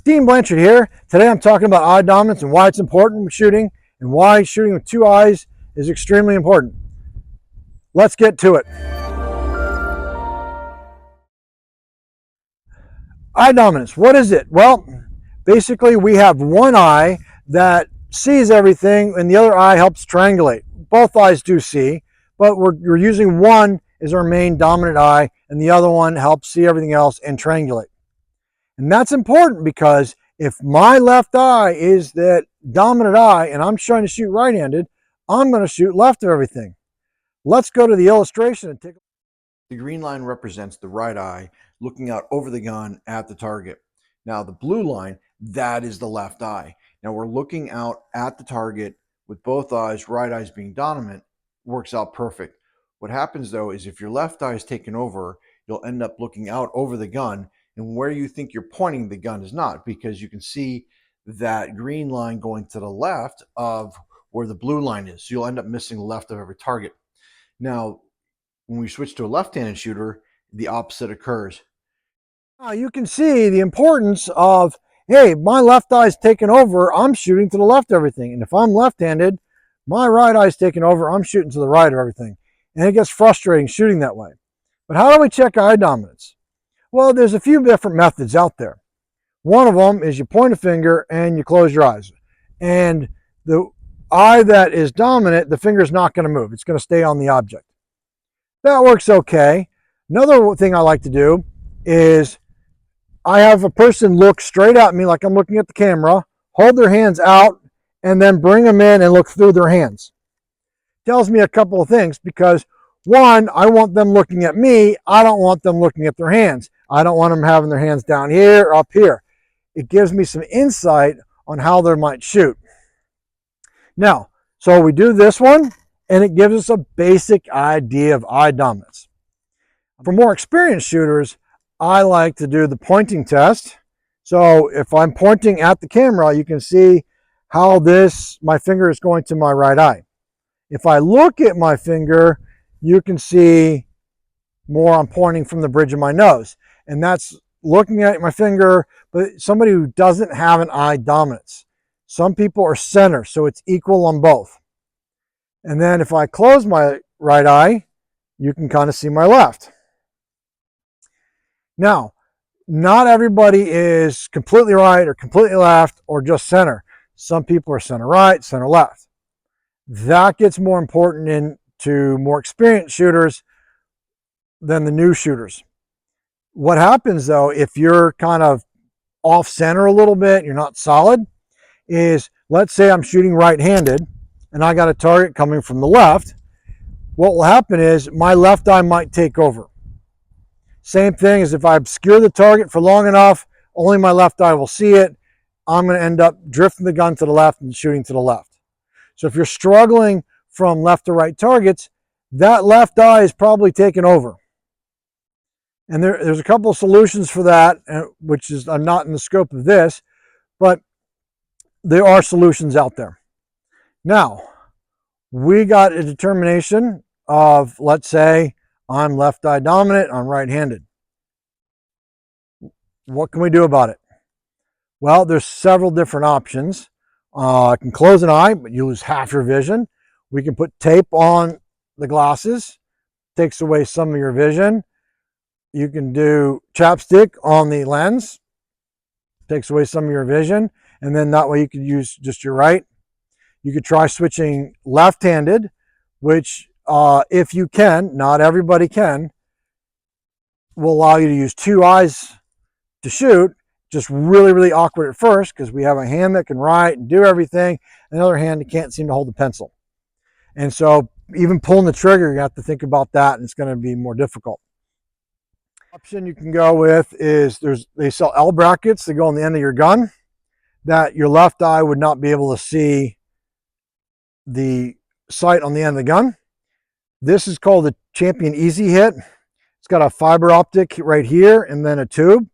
Dean Blanchard here. Today I'm talking about eye dominance and why it's important with shooting and why shooting with two eyes is extremely important. Let's get to it. Eye dominance, what is it? Well, basically we have one eye that sees everything and the other eye helps triangulate. Both eyes do see, but we're using one as our main dominant eye and the other one helps see everything else and triangulate. And that's important because if my left eye is that dominant eye and I'm trying to shoot right-handed, I'm going to shoot left of everything. Let's go to the illustration and take a... The green line represents the right eye looking out over the gun at the target. Now the blue line, that is the left eye. Now we're looking out at the target with both eyes, right eyes being dominant, works out perfect. What happens though is if your left eye is taken over, you'll end up looking out over the gun, and where you think you're pointing the gun is not, because you can see that green line going to the left of where the blue line is. So you'll end up missing the left of every target. Now, when we switch to a left-handed shooter, the opposite occurs. Now you can see the importance of, hey, my left eye's taken over, I'm shooting to the left of everything. And if I'm left-handed, my right eye's taken over, I'm shooting to the right of everything. And it gets frustrating shooting that way. But how do we check eye dominance? Well, there's a few different methods out there. One of them is you point a finger and you close your eyes. And the eye that is dominant, the finger's not going to move. It's going to stay on the object. That works okay. Another thing I like to do is I have a person look straight at me like I'm looking at the camera, hold their hands out, and then bring them in and look through their hands. Tells me a couple of things because one, I want them looking at me. I don't want them looking at their hands. I don't want them having their hands down here or up here. It gives me some insight on how they might shoot. Now, so we do this one, and it gives us a basic idea of eye dominance. For more experienced shooters, I like to do the pointing test. So if I'm pointing at the camera, you can see how my finger is going to my right eye. If I look at my finger, you can see more I'm pointing from the bridge of my nose. And that's looking at my finger, but somebody who doesn't have an eye dominance. Some people are center, so it's equal on both. And then if I close my right eye, you can kind of see my left. Now, not everybody is completely right or completely left or just center. Some people are center right, center left. That gets more important into more experienced shooters than the new shooters. What happens though, if you're kind of off center a little bit, you're not solid, is let's say I'm shooting right-handed and I got a target coming from the left. What will happen is my left eye might take over. Same thing as if I obscure the target for long enough, only my left eye will see it. I'm going to end up drifting the gun to the left and shooting to the left. So if you're struggling from left to right targets, that left eye is probably taken over. And there's a couple of solutions for that, which is not in the scope of this, but there are solutions out there. Now, we got a determination of, let's say, I'm left eye dominant, I'm right-handed. What can we do about it? Well, there's several different options. I can close an eye, but you lose half your vision. We can put tape on the glasses, takes away some of your vision. You can do chapstick on the lens, takes away some of your vision, and then that way you could use just your right. You could try switching left-handed, which if you can, not everybody can, will allow you to use two eyes to shoot. Just really, really awkward at first because we have a hand that can write and do everything, another hand that can't seem to hold the pencil. And so even pulling the trigger, you have to think about that, and it's going to be more difficult. Option you can go with is they sell L brackets that go on the end of your gun that your left eye would not be able to see the sight on the end of the gun. This is called the Champion Easy Hit. It's got a fiber optic right here and then a tube.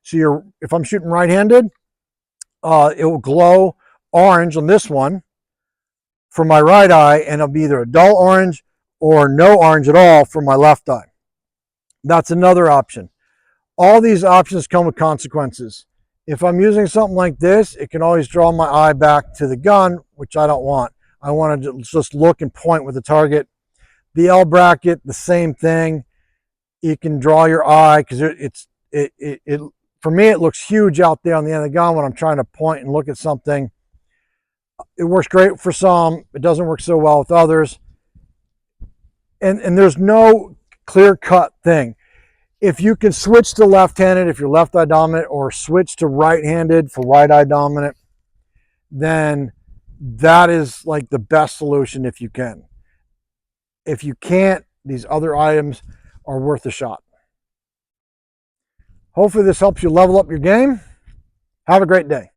So if I'm shooting right-handed, it will glow orange on this one for my right eye, and it'll be either a dull orange or no orange at all for my left eye. That's another option. All these options come with consequences. If I'm using something like this, it can always draw my eye back to the gun, which I don't want. I want to just look and point with the target. The L bracket, the same thing. You can draw your eye because it for me, it looks huge out there on the end of the gun when I'm trying to point and look at something. It works great for some. It doesn't work so well with others. And there's no clear-cut thing. If you can switch to left-handed, if you're left-eye dominant, or switch to right-handed for right-eye dominant, then that is like the best solution if you can. If you can't, these other items are worth a shot. Hopefully this helps you level up your game. Have a great day.